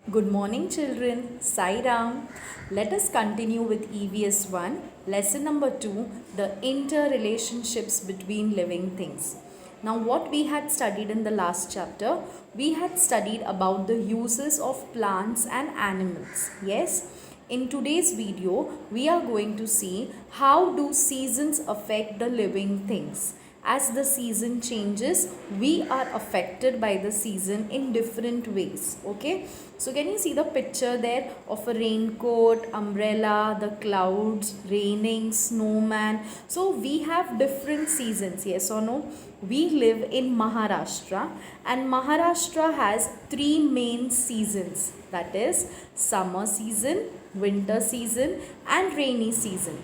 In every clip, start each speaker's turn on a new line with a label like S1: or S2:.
S1: Good morning, children. Sai Ram. Let us continue with EVS 1, lesson number 2, the interrelationships between living things. Now, what we had studied in the last chapter, we had studied about the uses of plants and animals. Yes? In today's video, we are going to see how do seasons affect the living things. As the season changes, we are affected by the season in different ways. Okay, so can you see the picture there of a raincoat, umbrella, the clouds, raining, snowman? So we have different seasons, yes or no? We live in Maharashtra, and Maharashtra has three main seasons, that is summer season, winter season and rainy season.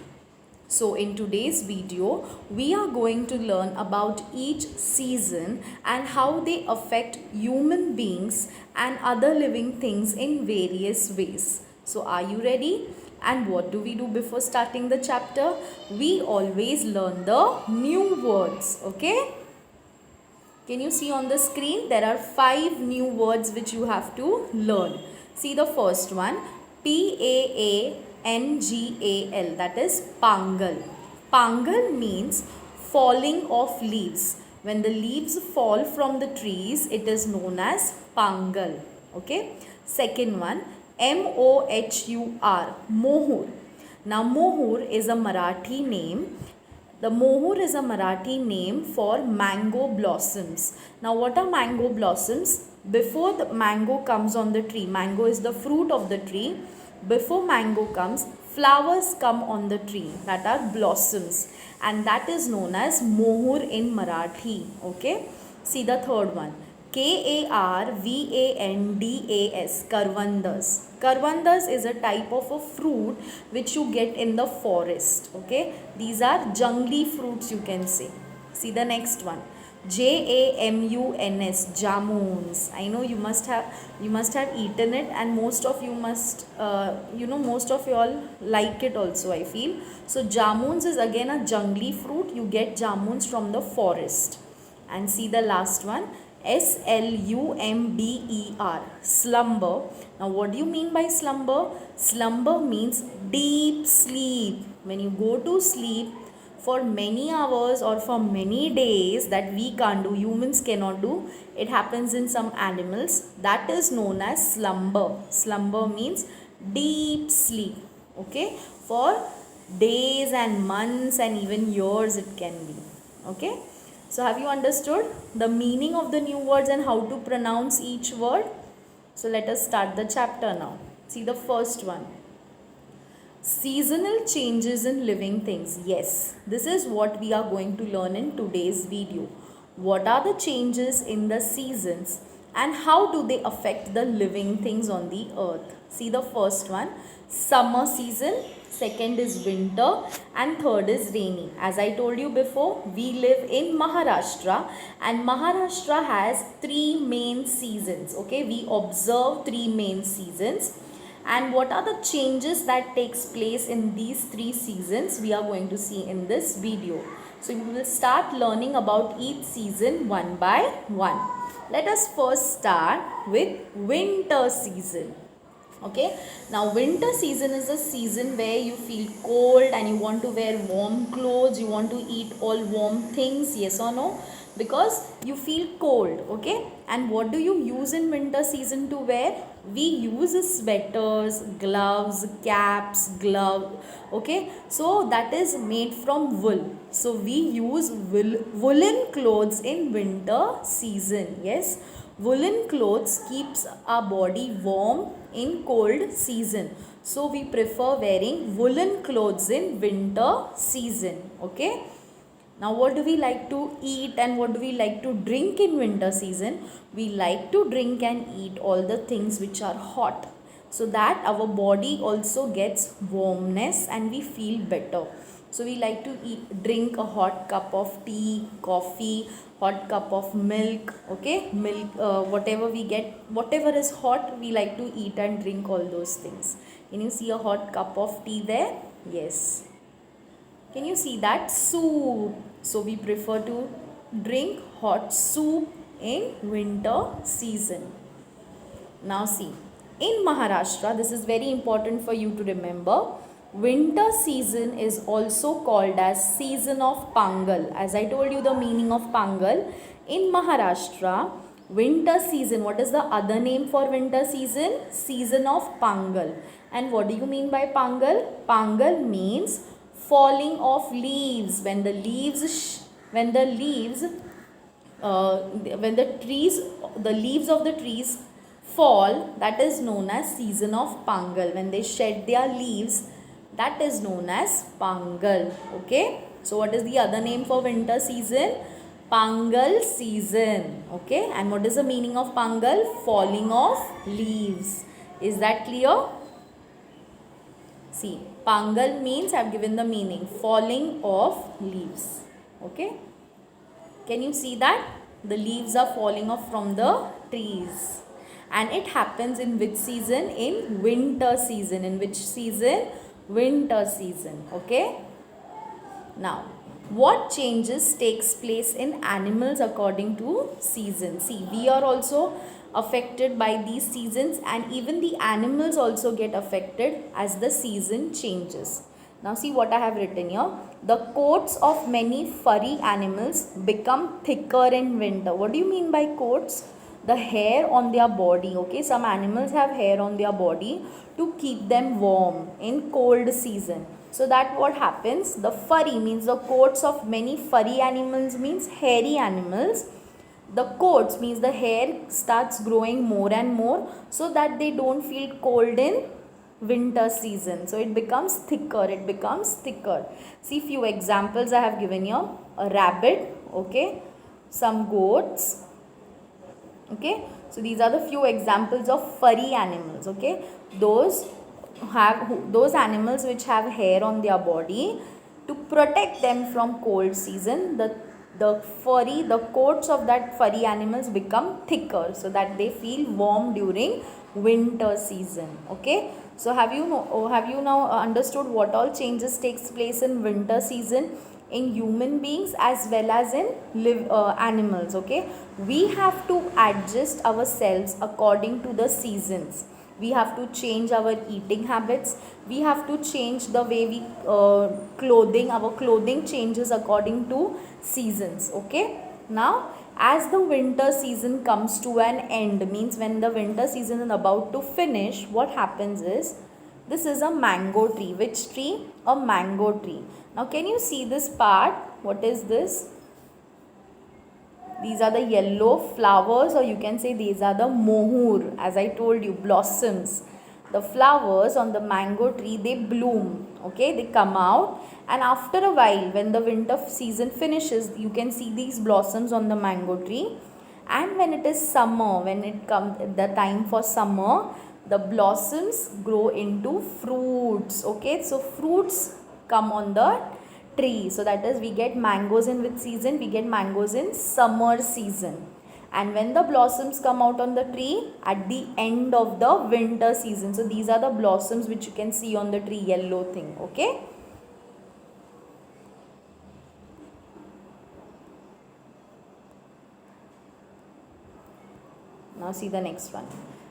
S1: So in today's video, we are going to learn about each season and how they affect human beings and other living things in various ways. So are you ready? And what do we do before starting the chapter? We always learn the new words, okay? Can you see on the screen? There are 5 new words which you have to learn. See the first one, Pangal, that is Pangal. Pangal means falling of leaves. When the leaves fall from the trees, it is known as Pangal. Okay. Second one, Mohur, Mohur. Now Mohur is a Marathi name. The Mohur is a Marathi name for mango blossoms. Now what are mango blossoms? Before the mango comes on the tree, mango is the fruit of the tree. Before mango comes, flowers come on the tree, that are blossoms, and that is known as Mohur in Marathi. Okay. See the third one. Karvandas, Karvandas. Karvandas is a type of a fruit which you get in the forest. Okay, these are jungly fruits, you can say. See the next one. Jamuns, jamuns. I know you must have eaten it, and most of you must most of you all like it also, I feel. So jamuns is again a jungly fruit. You get jamuns from the forest. And see the last one, Slumber, slumber. Now what do you mean by slumber? Slumber means deep sleep. When you go to sleep for many hours or for many days, that we can't do, humans cannot do, it happens in some animals, that is known as slumber. Slumber means deep sleep. Okay, for days and months and even years it can be. Okay, so have you understood the meaning of the new words and how to pronounce each word? So let us start the chapter now. See the first one. Seasonal changes in living things. Yes, this is what we are going to learn in today's video. What are the changes in the seasons and how do they affect the living things on the earth? See the first one, summer season, second is winter and third is rainy. As I told you before, we live in Maharashtra and Maharashtra has 3 main seasons. Okay, we observe 3 main seasons. And what are the changes that takes place in these 3 seasons, we are going to see in this video. So we will start learning about each season one by one. Let us first start with winter season. Okay, now winter season is a season where you feel cold and you want to wear warm clothes, you want to eat all warm things, yes or no? Because you feel cold. Okay, and what do you use in winter season to wear? We use sweaters, gloves, caps, glove. Okay, so that is made from wool. So we use woolen clothes in winter season. Yes, woolen clothes keeps our body warm in cold season. So we prefer wearing woolen clothes in winter season. Okay. Now what do we like to eat and what do we like to drink in winter season? We like to drink and eat all the things which are hot, so that our body also gets warmness and we feel better. So we like to drink a hot cup of tea, coffee, hot cup of milk. Okay, milk, whatever we get, whatever is hot, we like to eat and drink all those things. Can you see a hot cup of tea there? Yes. Can you see that? Soup. So we prefer to drink hot soup in winter season. Now see, In Maharashtra, this is very important for you to remember, winter season is also called as season of Pangal. As I told you the meaning of Pangal, in Maharashtra, winter season, what is the other name for winter season? Season of Pangal. And what do you mean by Pangal? Pangal means falling of leaves. When the leaves of the trees fall, that is known as season of Pangal. When they shed their leaves, that is known as Pangal. Okay, so what is the other name for winter season? Pangal season. Okay, and what is the meaning of Pangal? Falling of leaves. Is that clear? See, Pangal means, I have given the meaning, falling of leaves. Okay, can you see that? The leaves are falling off from the trees. And it happens in which season? In winter season. In which season? Winter season. Okay. Now, what changes takes place in animals according to seasons? See, we are also affected by these seasons, and even the animals also get affected as the season changes. Now see what I have written here. The coats of many furry animals become thicker in winter. What do you mean by coats? The hair on their body. Okay, some animals have hair on their body to keep them warm in cold season. So that what happens, the furry means the coats of many furry animals means hairy animals. The coats means the hair starts growing more and more so that they don't feel cold in winter season. So it becomes thicker. See few examples I have given here. A rabbit, okay, some goats, okay. So these are the few examples of furry animals, okay. Those animals which have hair on their body, to protect them from cold season, the coats of that furry animals become thicker so that they feel warm during winter season. Okay, so have you now understood what all changes takes place in winter season in human beings as well as in animals? Okay, we have to adjust ourselves according to the seasons. We have to change our eating habits. We have to change the way we our clothing changes according to seasons. Okay, now as the winter season comes to an end, means when the winter season is about to finish, what happens is, this is a mango tree. Which tree? A mango tree. Now can you see this part? What is this? These are the yellow flowers, or you can say these are the mohur, as I told you, blossoms. The flowers on the mango tree, they bloom, okay, they come out, and after a while when the winter season finishes, you can see these blossoms on the mango tree. And when it is summer, when it comes the time for summer, the blossoms grow into fruits. Okay, so fruits come on the tree. So that is, we get mangoes in which season? We get mangoes in summer season. And when the blossoms come out on the tree, at the end of the winter season. So these are the blossoms which you can see on the tree, yellow thing. Okay, now see the next one.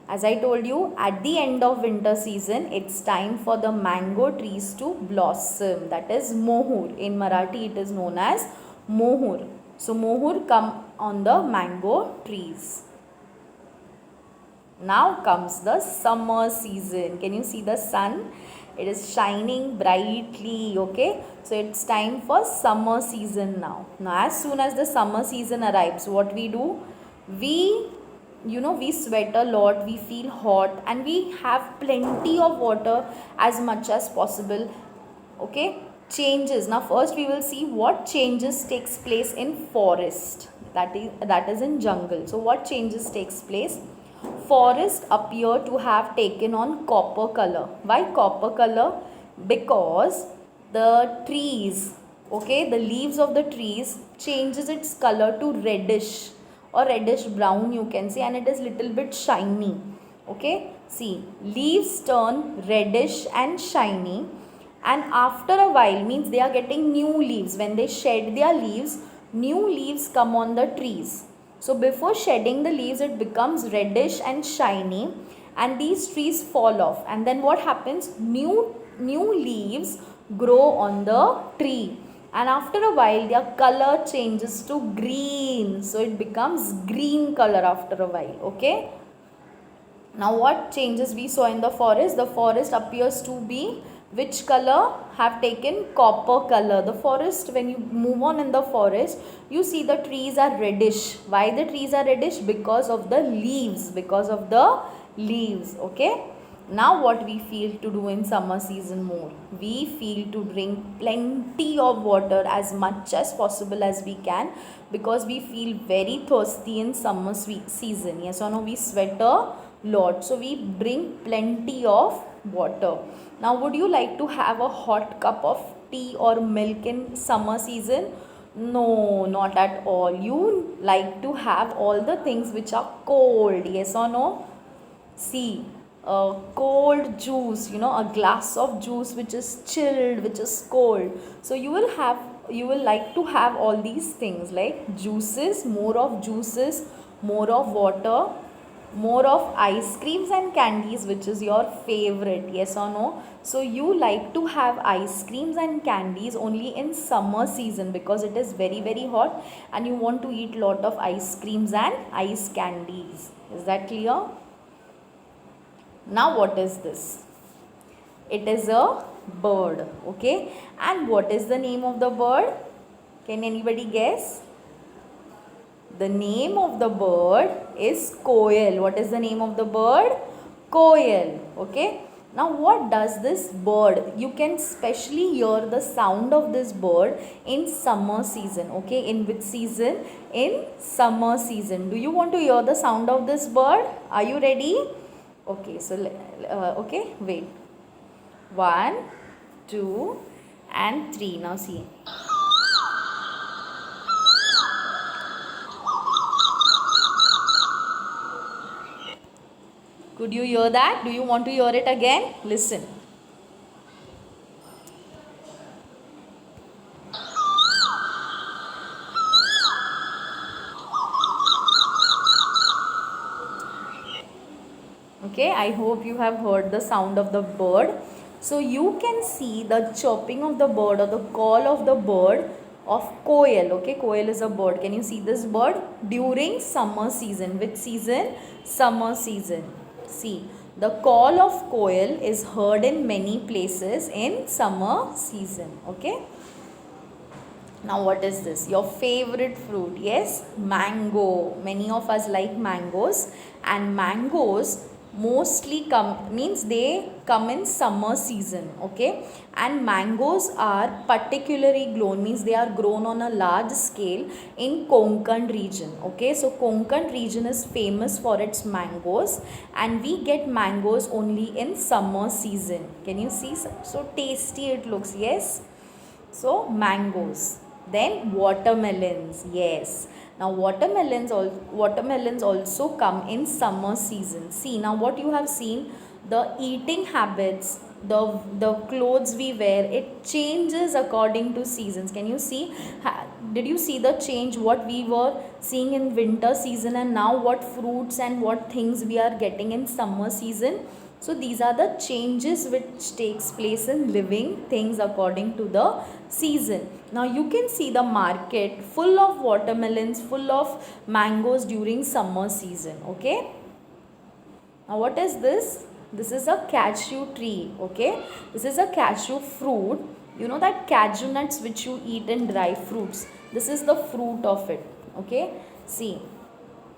S1: As I told you, at the end of winter season, it's time for the mango trees to blossom. That is mohur. In Marathi, it is known as mohur. So mohur come on the mango trees. Now comes the summer season. Can you see the sun? It is shining brightly. Okay, so it's time for summer season now. Now as soon as the summer season arrives, what we do? We sweat a lot, we feel hot, and we have plenty of water as much as possible. Okay, changes. Now first we will see what changes takes place in forest, that is in jungle. So what changes takes place? Forests appear to have taken on copper color. Why copper color? Because the trees, okay, the leaves of the trees changes its color to reddish or reddish brown, you can say, and it is little bit shiny. Okay, see, leaves turn reddish and shiny, and after a while, means they are getting new leaves. When they shed their leaves, new leaves come on the trees. So before shedding the leaves, it becomes reddish and shiny, and these trees fall off, and then what happens, new leaves grow on the tree, and after a while their color changes to green, so it becomes green color after a while. Okay, now what changes we saw in the forest? The forest appears to be which color? Have taken copper color. The forest, when you move on in the forest, you see the trees are reddish. Why the trees are reddish? Because of the leaves. Because of the leaves. Okay. Now what we feel to do in summer season more? We feel to drink plenty of water as much as possible as we can, because we feel very thirsty in summer season. Yes or no? We sweat a lot, so we drink plenty of water. Now would you like to have a hot cup of tea or milk in summer season? No, not at all. You like to have all the things which are cold. Yes or no? See, cold juice, a glass of juice which is chilled, which is cold. So you will like to have all these things like juices, more of water, more of ice creams and candies, which is your favorite. Yes or no? So you like to have ice creams and candies only in summer season, because it is very very hot and you want to eat lot of ice creams and ice candies. Is that clear? Now what is this? It is a bird. Okay, and what is the name of the bird? Can anybody guess? The name of the bird is Koel. What is the name of the bird? Koel. Okay. Now what does this bird? You can specially hear the sound of this bird in summer season. Okay. In which season? In summer season. Do you want to hear the sound of this bird? Are you ready? Okay. So, okay. Wait. 1, 2 and 3. Now see. Could you hear that? Do you want to hear it again? Listen. Okay, I hope you have heard the sound of the bird. So you can see the chirping of the bird or the call of the bird of Koel. Okay, Koel is a bird. Can you see this bird? During summer season. Which season? Summer season. See, the call of Koel is heard in many places in summer season. Okay. Now what is this? Your favorite fruit? Yes, mango. Many of us like mangoes, and mangoes mostly they come in summer season. Okay, and mangoes are particularly grown, means they are grown on a large scale in Konkan region. Okay, so Konkan region is famous for its mangoes, and we get mangoes only in summer season. Can you see? So tasty it looks. Yes, so mangoes. Then watermelons. Yes, now watermelons also come in summer season. See, now what you have seen, the eating habits, the clothes we wear, it changes according to seasons. Can you see? Did you see the change, what we were seeing in winter season and now what fruits and what things we are getting in summer season? So these are the changes which takes place in living things according to the season. Now you can see the market full of watermelons, full of mangoes during summer season. Okay. Now what is this? This is a cashew tree. Okay. This is a cashew fruit. You know that cashew nuts which you eat in dry fruits. This is the fruit of it. Okay. See.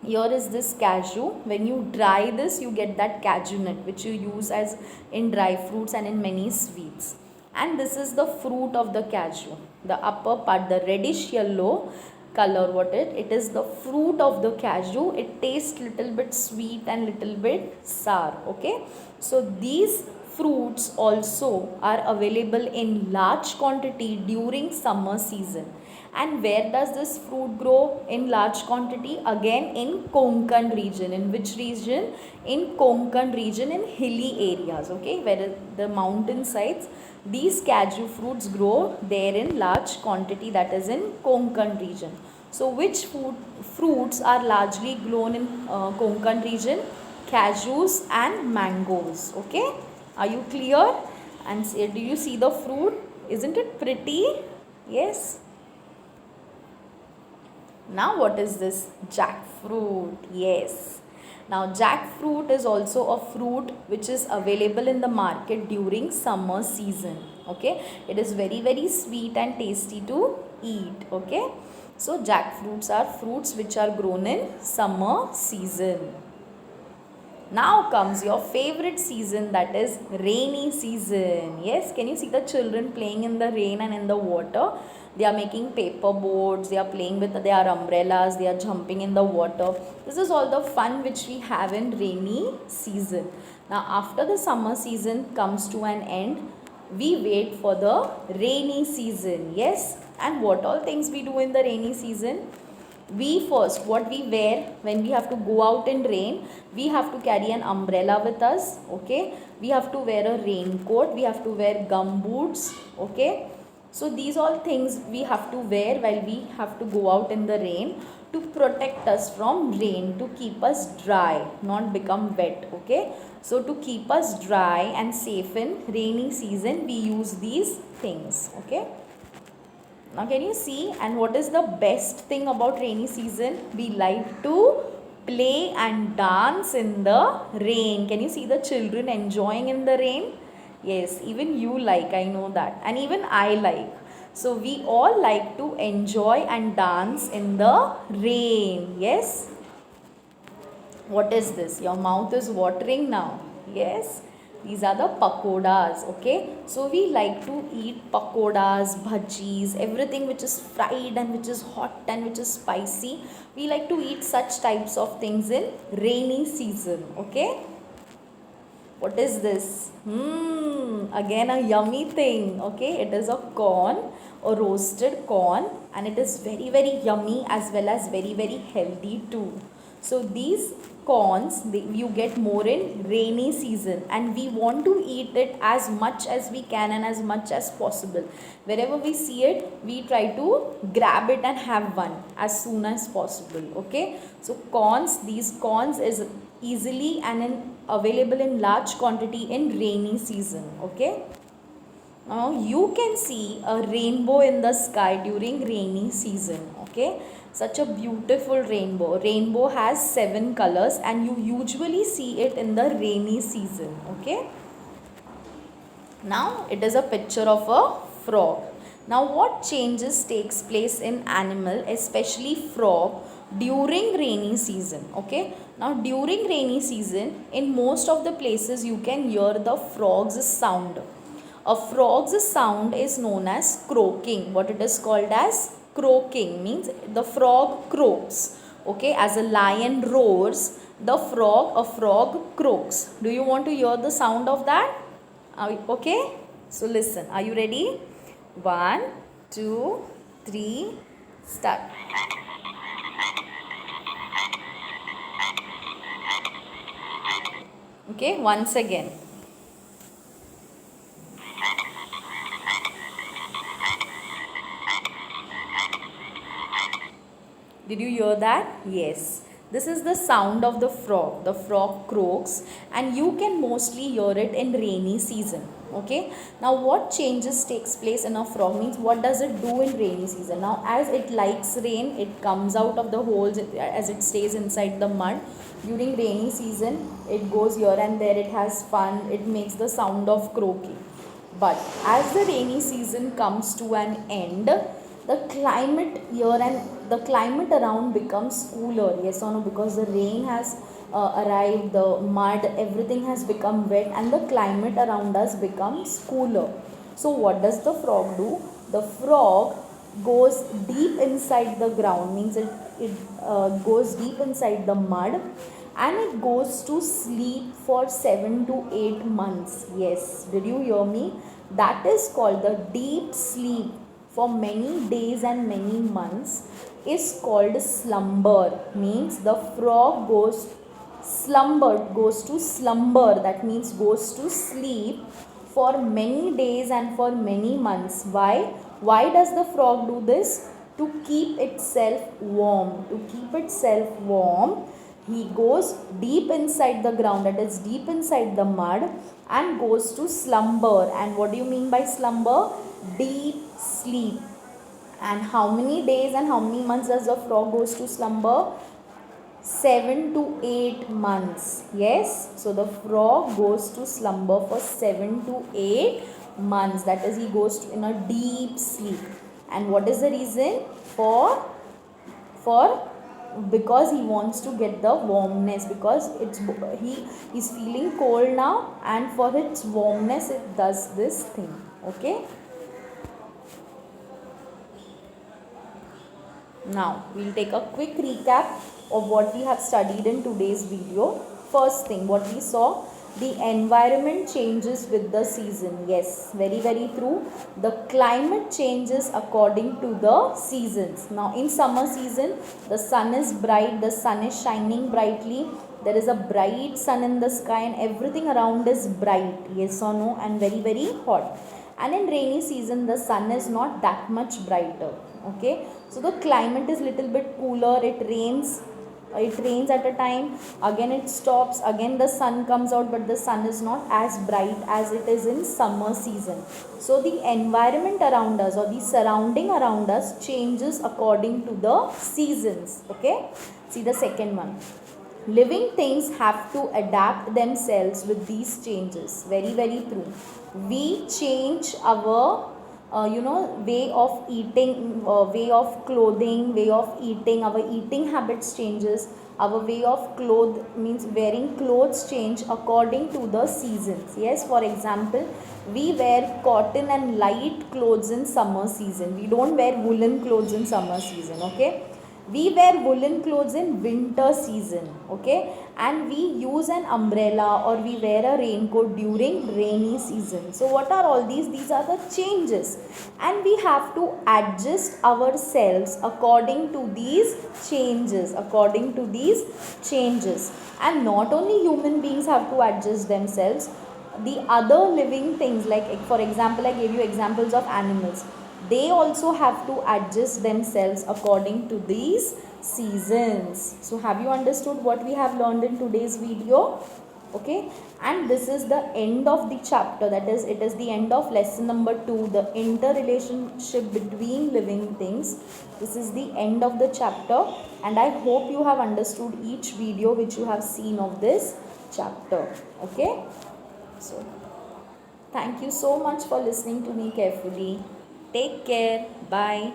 S1: Here is this cashew. When you dry this, you get that cashew nut which you use as in dry fruits and in many sweets. And this is the fruit of the cashew. The upper part, the reddish yellow color, it is the fruit of the cashew. It tastes little bit sweet and little bit sour. Okay. So these fruits also are available in large quantity during summer season. And where does this fruit grow in large quantity? Again in Konkan region. In which region? In Konkan region, in hilly areas. Okay, where the mountain sides, these cashew fruits grow there in large quantity, that is in Konkan region. So which fruits are largely grown in Konkan region? cashews and mangoes. Okay, are you clear? And do you see the fruit? Isn't it pretty? Yes. Now what is this? Jackfruit. Yes. Now jackfruit is also a fruit which is available in the market during summer season. Okay, it is very very sweet and tasty to eat. Okay, so jackfruits are fruits which are grown in summer season. Now comes your favorite season, that is rainy season. Yes, can you see the children playing in the rain and in the water? They are making paper boats, they are playing with their umbrellas, they are jumping in the water. This is all the fun which we have in rainy season. Now after the summer season comes to an end, we wait for the rainy season. Yes, and what all things we do in the rainy season? We first, what we wear when we have to go out in rain, we have to carry an umbrella with us. Okay, we have to wear a raincoat, we have to wear gum boots. Okay, so these all things we have to wear while we have to go out in the rain to protect us from rain, to keep us dry, not become wet. Okay, so to keep us dry and safe in rainy season, we use these things. Okay, now can you see? And what is the best thing about rainy season? We like to play and dance in the rain. Can you see the children enjoying in the rain? Yes, even you like, I know that. And even I like. So we all like to enjoy and dance in the rain. Yes? What is this? Your mouth is watering now. Yes? These are the pakodas. Okay, so we like to eat pakodas, bhajis, everything which is fried and which is hot and which is spicy. We like to eat such types of things in rainy season. Okay, what is this? Again a yummy thing. Okay, it is a corn, a roasted corn, and it is very very yummy as well as very very healthy too. So these corns you get more in rainy season, and we want to eat it as much as we can and as much as possible. Wherever we see it, we try to grab it and have one as soon as possible. Okay, so corns, these corns is easily and available in large quantity in rainy season. Okay, now you can see a rainbow in the sky during rainy season. Okay, such a beautiful rainbow. Rainbow has 7 colors and you usually see it in the rainy season. Okay, now it is a picture of a frog. Now what changes takes place in animal, especially frog, during rainy season? Okay, now during rainy season in most of the places you can hear the frog's sound. A frog's sound is known as croaking. What it is called as croaking means the frog croaks. Okay, as a lion roars, a frog croaks. Do you want to hear the sound of that? Okay, so listen. Are you ready? 1, 2, 3, start. Okay, once again. Did you hear that? Yes. This is the sound of the frog. The frog croaks and you can mostly hear it in rainy season. Okay. Now what changes takes place in a frog means what does it do in rainy season? Now as it likes rain, it comes out of the holes as it stays inside the mud. During rainy season, it goes here and there, it has fun, it makes the sound of croaking. But as the rainy season comes to an end, the climate here and the climate around becomes cooler. Yes or no? Because the rain has arrived, the mud, everything has become wet and the climate around us becomes cooler. So what does the frog do? The frog goes deep inside the ground, means it goes deep inside the mud and it goes to sleep for 7 to 8 months. Yes, did you hear me? That is called the deep sleep for many days and many months is called slumber. Means the frog goes to slumber, that means goes to sleep for many days and for many months. Why does the frog do this? To keep itself warm. He goes deep inside the ground, that is deep inside the mud, and goes to slumber. And what do you mean by slumber? Deep sleep. And how many days and how many months does the frog goes to slumber? 7 to 8 months. Yes, so the frog goes to slumber for 7 to 8 months. That is, he goes to, in a deep sleep. And what is the reason? For because he wants to get the warmness, because he is feeling cold now, and for its warmness it does this thing. Okay, now we'll take a quick recap of what we have studied in today's video. First thing, what we saw, the environment changes with the season. Yes, very very true. The climate changes according to the seasons. Now in summer season, the sun is bright, the sun is shining brightly, there is a bright sun in the sky, and everything around is bright, yes or no, and very very hot. And in rainy season, the sun is not that much brighter. Okay, so the climate is little bit cooler, it rains at a time, again it stops, again the sun comes out, but the sun is not as bright as it is in summer season. So the environment around us, or the surrounding around us, changes according to the seasons. Okay, see the second one, living things have to adapt themselves with these changes. Very very true. We change our way of eating, way of clothing, way of eating, our eating habits changes, our way of clothes, means wearing clothes, change according to the seasons. Yes, for example, we wear cotton and light clothes in summer season, we don't wear woolen clothes in summer season. Okay, we wear woolen clothes in winter season. Okay, and we use an umbrella or we wear a raincoat during rainy season. So what are all these are the changes, and we have to adjust ourselves according to these changes. And not only human beings have to adjust themselves, the other living things, like for example I gave you examples of animals, they also have to adjust themselves according to these seasons. So have you understood what we have learned in today's video? Okay, and this is the end of the chapter, that is, it is the end of lesson number 2, the interrelationship between living things. This is the end of the chapter, and I hope you have understood each video which you have seen of this chapter. Okay, so thank you so much for listening to me carefully. Take care. Bye.